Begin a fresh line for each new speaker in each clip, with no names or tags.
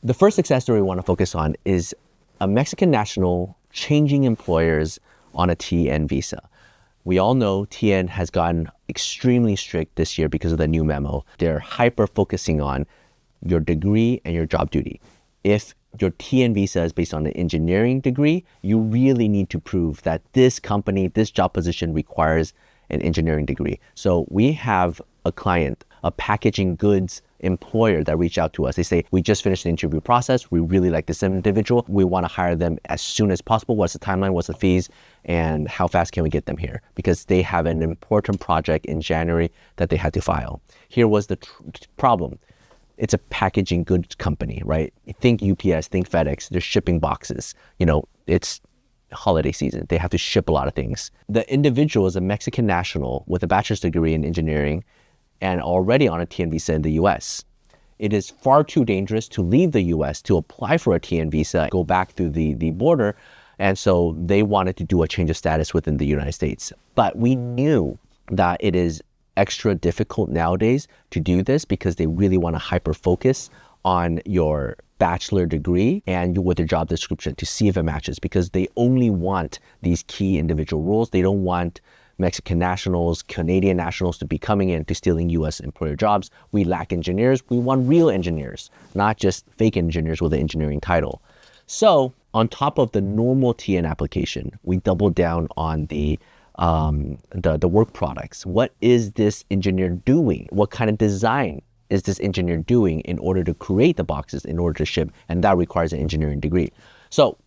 The first success story we want to focus on is a Mexican national changing employers on a TN visa. We all know TN has gotten extremely strict this year because of the new memo. They're hyper focusing on your degree and your job duty. If your TN visa is based on an engineering degree, you really need to prove that this company, this job position requires an engineering degree. So we have a client, a packaging goods employer that reached out to us. They say, we just finished the interview process. We really like this individual. We want to hire them as soon as possible. What's the timeline? What's the fees? And how fast can we get them here? Because they have an important project in January that they had to file. Here was the problem. It's a packaging goods company, right? Think UPS, think FedEx. They're shipping boxes. It's holiday season. They have to ship a lot of things. The individual is a Mexican national with a bachelor's degree in engineering and already on a TN visa in the US. It is far too dangerous to leave the US to apply for a TN visa, go back through the border. And so they wanted to do a change of status within the United States. But we knew that it is extra difficult nowadays to do this because they really want to hyper focus on your bachelor degree and with your job description to see if it matches, because they only want these key individual rules. They don't want Mexican nationals, Canadian nationals to be coming in to stealing US employer jobs. We lack engineers. We want real engineers, not just fake engineers with an engineering title. So on top of the normal TN application, we doubled down on the work products. What is this engineer doing? What kind of design is this engineer doing in order to create the boxes, in order to ship? And that requires an engineering degree. So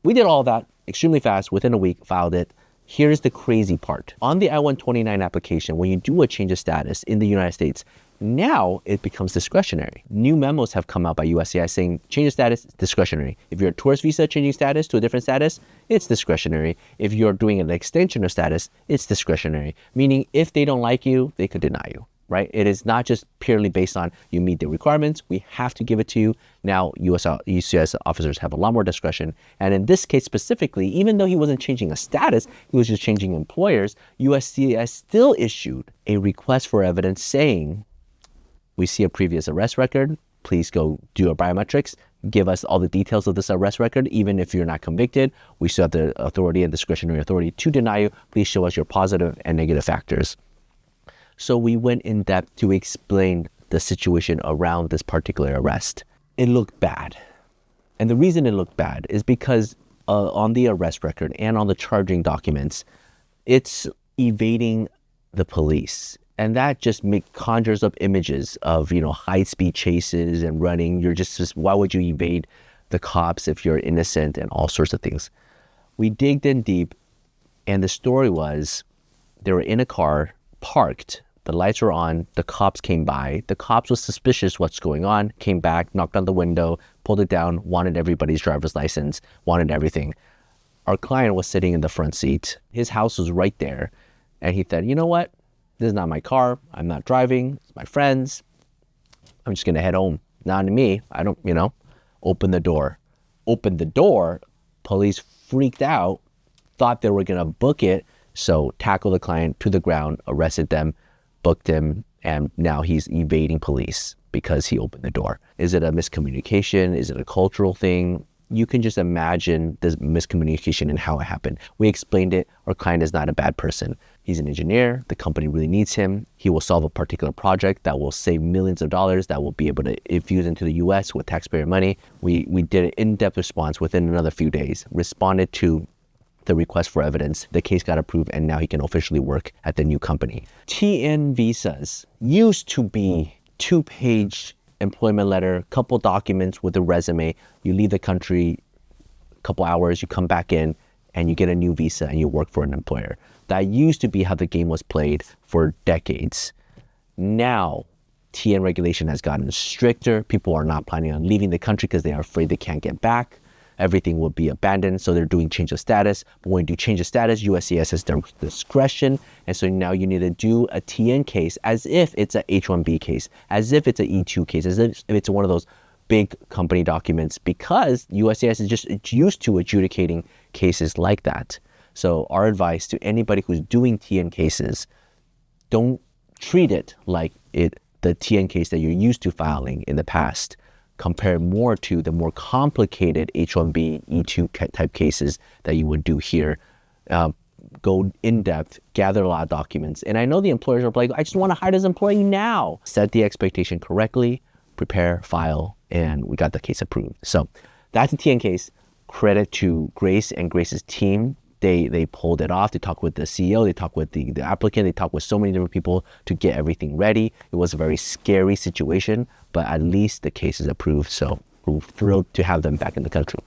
we did all that extremely fast. Within a week, filed it. Here's the crazy part. On the I-129 application, when you do a change of status in the United States, now it becomes discretionary. New memos have come out by USCIS saying change of status is discretionary. If you're a tourist visa changing status to a different status, it's discretionary. If you're doing an extension of status, it's discretionary. Meaning if they don't like you, they could deny you, right? It is not just purely based on you meet the requirements. We have to give it to you. Now, USCIS officers have a lot more discretion. And in this case specifically, even though he wasn't changing a status, he was just changing employers, USCIS still issued a request for evidence saying, we see a previous arrest record. Please go do a biometrics. Give us all the details of this arrest record. Even if you're not convicted, we still have the authority and discretionary authority to deny you. Please show us your positive and negative factors. So we went in depth to explain the situation around this particular arrest. It looked bad. And the reason it looked bad is because on the arrest record and on the charging documents, it's evading the police. And that just conjures up images of, high-speed chases and running. You're just, why would you evade the cops if you're innocent and all sorts of things? We digged in deep, and the story was they were in a car, parked, the lights were on, the cops came by. The cops was suspicious what's going on, came back, knocked on the window, pulled it down, wanted everybody's driver's license, wanted everything. Our client was sitting in the front seat. His house was right there. And he said, you know what? This is not my car. I'm not driving. It's my friends. I'm just going to head home. Not me. I don't, open the door. Open the door. Police freaked out, thought they were going to book it. So tackled the client to the ground, arrested them, booked him, and now he's evading police because he opened the door. Is it a miscommunication? Is it a cultural thing? You can just imagine this miscommunication and how it happened. We explained it. Our client is not a bad person. He's an engineer. The company really needs him. He will solve a particular project that will save millions of dollars that will be able to infuse into the US with taxpayer money. We did an in-depth response within another few days, responded to the request for evidence. The case got approved, and now he can officially work at the new company. TN visas used to be 2-page employment letter, couple documents with a resume. You leave the country, a couple hours, you come back in, and you get a new visa and you work for an employer. That used to be how the game was played for decades. Now, TN regulation has gotten stricter. People are not planning on leaving the country because they are afraid they can't get back. Everything will be abandoned, so they're doing change of status. But when you do change of status, USCIS has their discretion, and so now you need to do a TN case as if it's a H-1B case, as if it's an E-2 case, as if it's one of those big company documents, because USCIS is just used to adjudicating cases like that. So our advice to anybody who's doing TN cases, don't treat it like the TN case that you're used to filing in the past. compared more to the more complicated H-1B, E-2 type cases that you would do here. Go in depth, gather a lot of documents. And I know the employers are like, I just want to hire this employee now. Set the expectation correctly, prepare, file, and we got the case approved. So that's the TN case. Credit to Grace and Grace's team. They pulled it off. They talked with the CEO, they talked with the applicant, they talked with so many different people to get everything ready. It was a very scary situation, but at least the case is approved. So we're thrilled to have them back in the country.